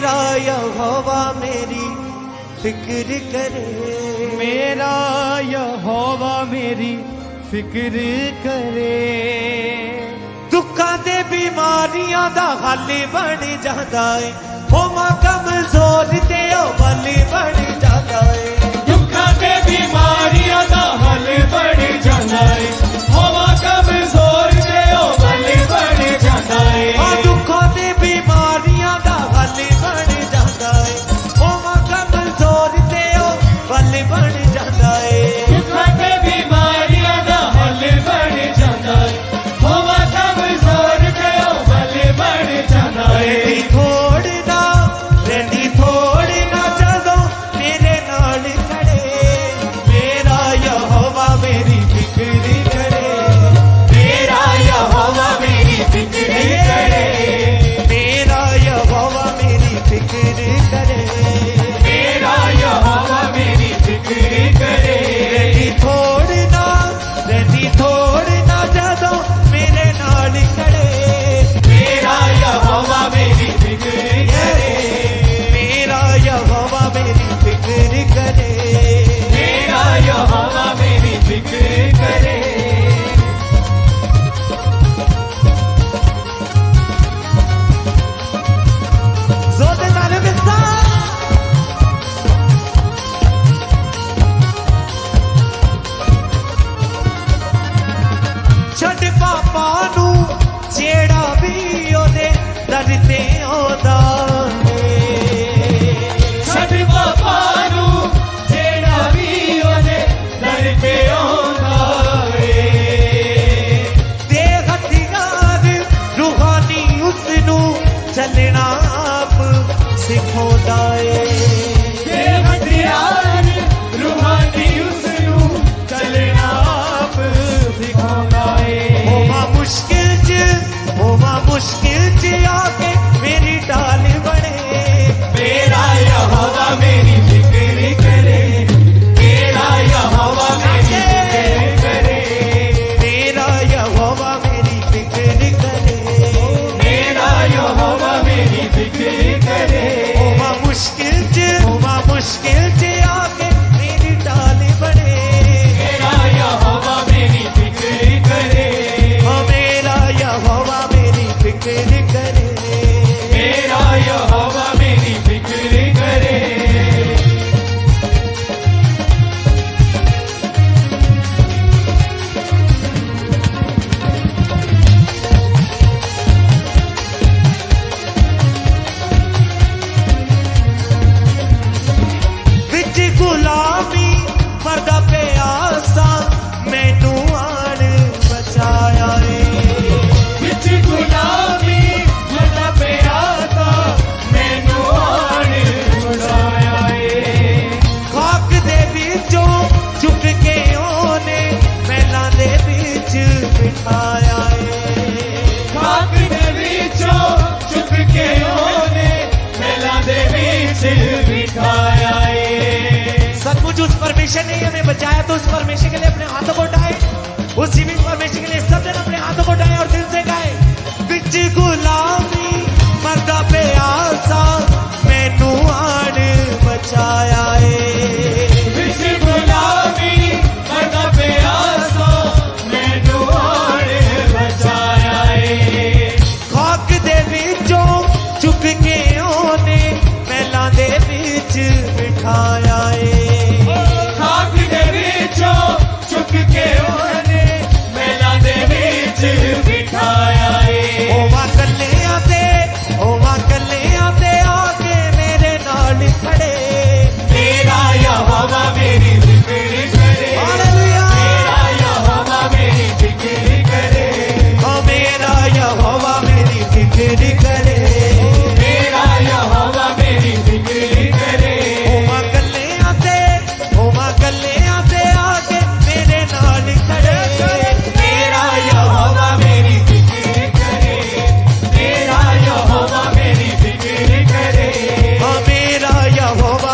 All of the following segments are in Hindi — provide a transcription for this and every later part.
मेरा यहोवा मेरी फिक्र करे, मेरा यहोवा मेरी फिक्र करे। दुखा दे बीमारियां दा हल बन जांदा है, होवां कमजोर ते ओ बल बन जांदा है। दुखा दे बीमारियां दा हल बन जांदा है, होवां कमजोर ते ओ बल बन जांदा है। दुखा दे बीमारियां दा हल बन जांदा है, होवां कमजोर ते ओ बल बन जांदा है। दुखा दे बीमारियां दा हल बन जांदा है, होवां कमजोर ते ओ बल बन जांदा है। रैंदी थोड़ी ना जदों मेरे नाल खड़े, मेरा यहोवा मेरी फिक्र करे, मेरा यहोवा मेरी फिक्र करे, मेरा यहोवा मेरी फिक्र करे, मेरा यहोवा मेरी फिक्र करे। रैंदी थोड़ी ना जदों मेरे नाल खड़े, मेरा यहोवा मेरी फिक्र करे, मेरा यहोवा मेरी फिक्र करे, मेरा यहोवा मेरी फिक्र करे। जोर दे तालियों के साथ। छड़ पापा नू जेड़ा भी ओदे दर ते आंदा है, छड़ पापा नू जेड़ा भी ओदे दर ते आंदा है। दे हथियार रूहानी उसनू चलना आप सिखांदा है। ते हथियार रूहानी उसनू चलना आप सिखांदा है। होवा मुश्किल च आके मेरी ढाल बने, मेरा यहोवा मेरी फिक्र करे, मेरा यहोवा मेरी फिक्र करे, मेरा यहोवा मेरी फिक्र करे, मेरा यहोवा मेरी फिक्र करे। होवा मुश्किल च आके मेरी ढाल बने, मेरा यहोवा मेरी फिक्र करे, मेरा यहोवा मेरी फिक्र करे। मेरा यहोवा मेरी फिक्र करे। विच गुलामी मरदा प्यासा मैनू आन बचाया है। विच गुलामी मरदा प्यासा मैनू आन बचाया है। खाक दे विचों चुक के ओने महलां दे विच बिठाया है। खाक दे विचों चुक के ओने महलां दे विच बिठाया है। सचमुच उस परमेश्वर ने हमें बचाया तो उस परमेश्वर के लिए अपने हाथों को उठाए, उस जीवित परमेश्वर के लिए सब जन अपने हाथों को उठाए और दिल से गाए। विच गुलामी मरदा प्यासा मैनू आन बचाया है। विच गुलामी मरदा प्यासा मैनू आन बचाया है। खाक दे विचों चुक के ओने महलां दे विच बिठाया है। खाक दे विचों चुक के ओने महलां दे विच बिठाया है। होवा कल्लियां ते आके मेरे नाल खड़े, मेरा यहोवा मेरी फिक्र करे, हालेलुया। मेरा यहोवा मेरी फिक्र करे, मेरा यहोवा मेरी फिक्र करे, मेरा यहोवा मेरी फिक्र करे। होवा कल्लियां ते आके मेरे नाल खड़े, मेरा यहोवा मेरी फिक्र करे, मेरा यहोवा मेरी फिक्र करे, मेरा यहोवा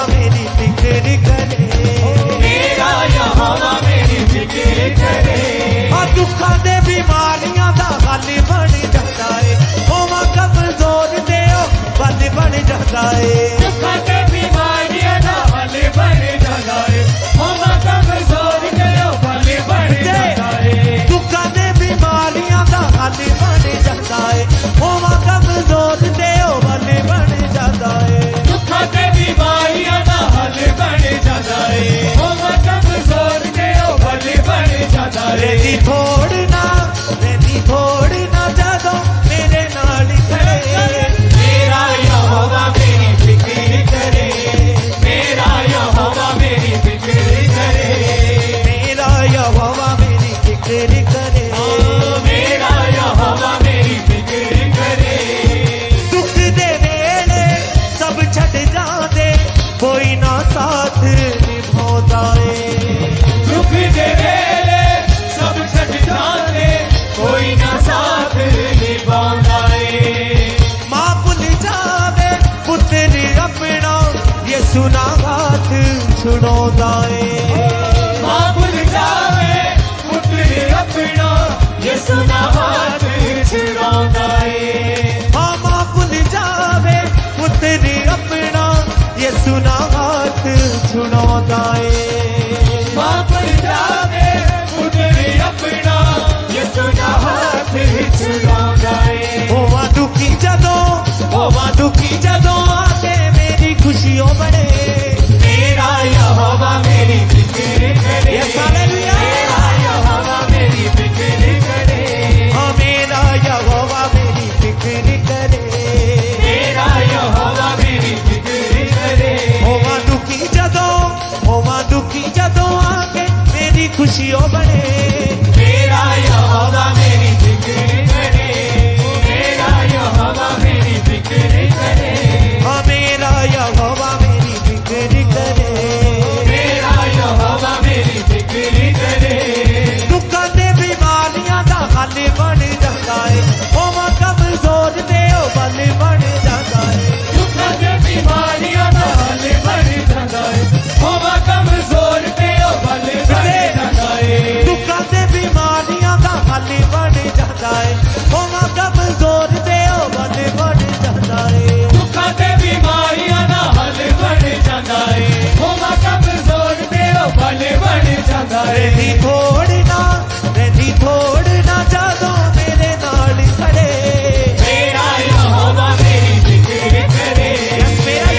ਜਾਂਦਾ ਏ ਦੁੱਖਾਂ ਤੇ ਬਿਮਾਰੀਆਂ ਦਾ ਹੱਲ ਬਣ ਜਾਂਦਾ ਏ ਹੋਵਾਂ ਕਮਜ਼ੋਰ ਤੇ ਉਹ ਬਲ ਬਣ ਜਾਂਦਾ ਏ ਦੁੱਖਾਂ ਤੇ ਬਿਮਾਰੀਆਂ ਦਾ ਹੱਲ ਬਣ ਜਾਂਦਾ ਏ ਹੋਵਾਂ ਕਮਜ਼ੋਰ ਤੇ ਉਹ ਬਲ ਬਣ ਜਾਂਦਾ ਏ ਦੁੱਖਾਂ ਤੇ ਬਿਮਾਰੀਆਂ ਦਾ ਹੱਲ ਬਣ ਜਾਂਦਾ ਏ ਹੋਵਾਂ ਕਮਜ਼ੋਰ ਤੇ ਉਹ ਬਲ ਬਣ ਜਾਂਦਾ ਏ ਰਹਿੰਦੀ ਥੋੜ ਨਾ ਜਦੋਂ ਮੇਰੇ ਨਾਲ ਖੜੇ ਮੇਰਾ ਯਹੋਵਾ ਮੇਰੀ ਫਿਕਰ ਕਰੇ ਮੇਰਾ ਯਹੋਵਾ ਮੇਰੀ ਫਿਕਰ ਕਰੇ ਮੇਰਾ ਯਹੋਵਾ ਮੇਰੀ ਫਿਕਰ ਕਰੇ ਮੇਰਾ ਯਹੋਵਾ ਮੇਰੀ ਫਿਕਰ ਕਰੇ ਦੁੱਖ ਦੇ ਵੇਲੇ ਸਭ ਛੱਡ ਜਾਂਦੇ ਕੋਈ ਨਾ ਸਾਥ ਨਿਭਾਉਂਦਾ ਏ ਦੁੱਖ ਦੇ ਵੇਲੇ ਸਭ ਛੱਡ ਜਾਂਦੇ ਕੋਈ ਨਾ ਸਾਥ ਨਿਭਾਉਂਦਾ ਏ ਮਾਂ ਭੁੱਲ ਜਾਵੇ ਪੁੱਤਰ ਆਪਣਾ ਯਿਸੂ ਨਾ ਹੱਥ ਛੁਡਾਉਂਦਾ ਏ ਮਾਂ ਭੁੱਲ ਜਾਵੇ ਪੁੱਤਰ ਆਪਣਾ ਯਿਸੂ ਦਾ ਹੱਥ ਛੁਡਾਉਂਦਾ ਏ ਹਾਂ ਮਾਂ ਭੁੱਲ ਜਾਵੇ ਪੁੱਤਰ ਆਪਣਾ ਯਿਸੂ ਨਾ ਹੱਥ ਛੁਡਾਉਂਦਾ ਏ ਮਾਂ ਭੁੱਲ ਜਾਵੇ ਪੁੱਤਰ ਆਪਣਾ ਯਿਸੂ ਦਾ ਹੱਥ ਛੁਡਾਉਂਦਾ ਏ ਹੋਵਾਂ ਦੁਖੀ ਜਦੋਂ ਆ ਕੇ ਮੇਰੀ ਖੁਸ਼ੀਓ ਬਣੇ ਮੇਰਾ ਯਹੋਵਾ ਮੇਰੀ ਫਿਕਰ ਕਰੇ ਯੈਸ ਹਾਲੇਲੂਇਆ ਮੇਰਾ ਯਹੋਵਾ ਮੇਰੀ ਫਿਕਰ ਕਰੇ ਹਾਂ ਮੇਰਾ ਯਹੋਵਾ ਮੇਰੀ ਫਿਕਰ ਕਰੇ ਮੇਰਾ ਯਹੋਵਾ ਮੇਰੀ ਫਿਕਰ ਕਰੇ ਹੋਵਾਂ ਦੁਖੀ ਜਦੋਂ ਆ ਕੇ ਮੇਰੀ ਖੁਸ਼ੀਓ ਬਣੇ ਮੇਰਾ ਯਹੋਵਾ ਮੇਰੀ ਫਿਕਰ ਕਰੇ ਮੇਰਾ ਯਹੋਵਾ ਮੇਰੀ ਫਿਕਰ ਕਰੇ ਹਾਂ ਮੇਰਾ ਯਹੋਵਾ ਮੇਰੀ ਫਿਕਰ ਕਰੇ ਮੇਰਾ ਯਹੋਵਾ ਮੇਰੀ ਫਿਕਰ ਕਰੇ ਦੁੱਖਾਂ ਤੇ ਬਿਮਾਰੀਆਂ ਦਾ ਹੱਲ ਬਣ ਜਾਂਦਾ ਏ ਹੋਵਾਂ ਕਮਜ਼ੋਰ ਤੇ ਉਹ ਬਲ ਬਣ ਜਾਂਦਾ ਏ ਦੁੱਖਾਂ ਤੇ ਬਿਮਾਰੀਆਂ ਦਾ ਹੱਲ ਬਣ ਜਾਂਦਾ ਏ ਹੋਵਾਂ ਕਮਜ਼ੋਰ ਤੇ ਉਹ ਬਲ ਬਣ ਜਾਂਦਾ ਏ ਦੁੱਖਾਂ ਤੇ ਬਿਮਾਰੀਆਂ ਦਾ ਹੱਲ ਬਣ ਜਾਂਦਾ ਏ ਹੋਵਾਂ ਕਮਜ਼ੋਰ ਤੇ ਉਹ ਬਲ ਬਣ ਜਾਂਦਾ ਏ ਦੁੱਖਾਂ ਤੇ ਬਿਮਾਰੀਆਂ ਦਾ ਹੱਲ ਬਣ ਜਾਂਦਾ ਏ ਹੋਵਾਂ ਕਮਜ਼ੋਰ ਤੇ ਉਹ ਬਲ ਬਣ ਜਾਂਦਾ ਏ ਰਹਿੰਦੀ ਥੋੜ ਨਾ ਜਦੋਂ ਮੇਰੇ ਨਾਲ ਖੜੇ ਮੇਰਾ ਯਹੋਵਾ ਮੇਰੀ ਫਿਕਰ ਕਰੇ ਯਸ ਮੇਰਾ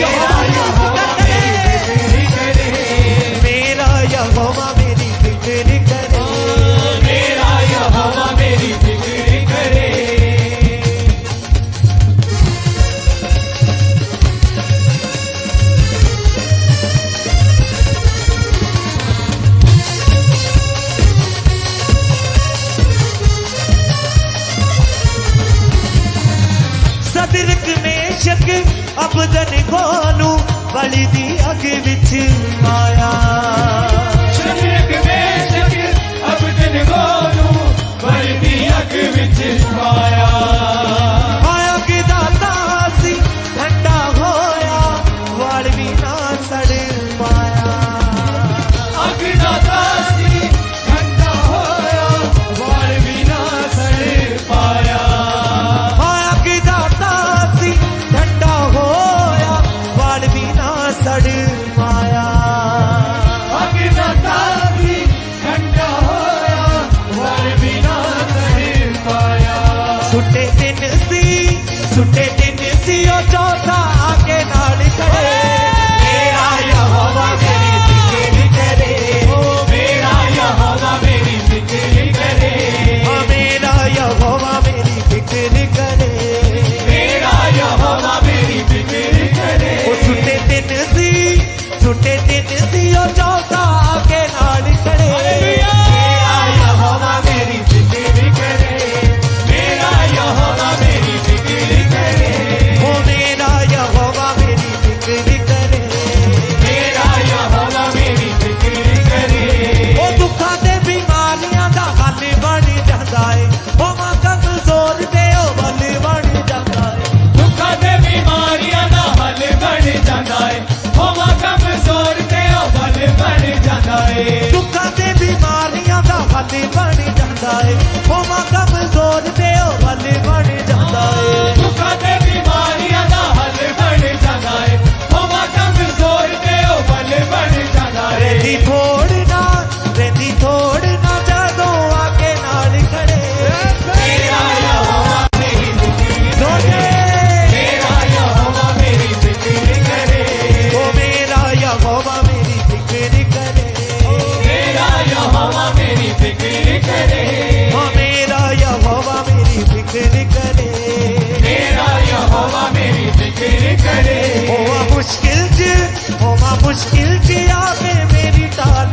ਯਹੋਵਾ ਮੇਰੀ ਫਿਕਰ ਕਰੇ ਮੇਰਾ ਯਹੋਵਾ ਮੇਰੀ ਫਿਕਰ ਕਰੇ ਮੇਰਾ ਯਹੋਵਾ ਮੇਰੀ ਫਿਕਰ ਕਰੇ ਸਦਰਕ ਮੇਸ਼ਕ ਅਬਦਨ ਨੂੰ ਬਲੀ ਦੀ ਅੱਗ ਵਿੱਚ ਆਇਆ ਸ਼ਦਰਕ ਮੇਸ਼ਕ ਅਬਦਨਗੋ ਨੂੰ ਬਲਦੀ ਅੱਗ ਵਿੱਚ ਪਾਇਆ ਆਇਆ ਕਿਦਾ ਤਾਸੀ ਠੰਡਾ ਹੋਇਆ ਵਾਲ ਵੀ ਨਾ ਸੜ ਪਾਇਆ ਅੱਗ ਦਾ ਤਾਸੀ ਠੰਡਾ ਹੋਇਆ ਵਾਲ ਵੀ ਨਾ ਸੜ ਪਾਇਆ ਆਇਆ ਕਿਦਾ ਤਾਸੀ ਠੰਡਾ ਹੋਇਆ ਵਾਲ ਵੀ ਨਾ ਸੜ ਪਾਇਆ करे मेरा यहोवा मेरी फिक्र करे होवा मुश्किल च आवे मेरी टाल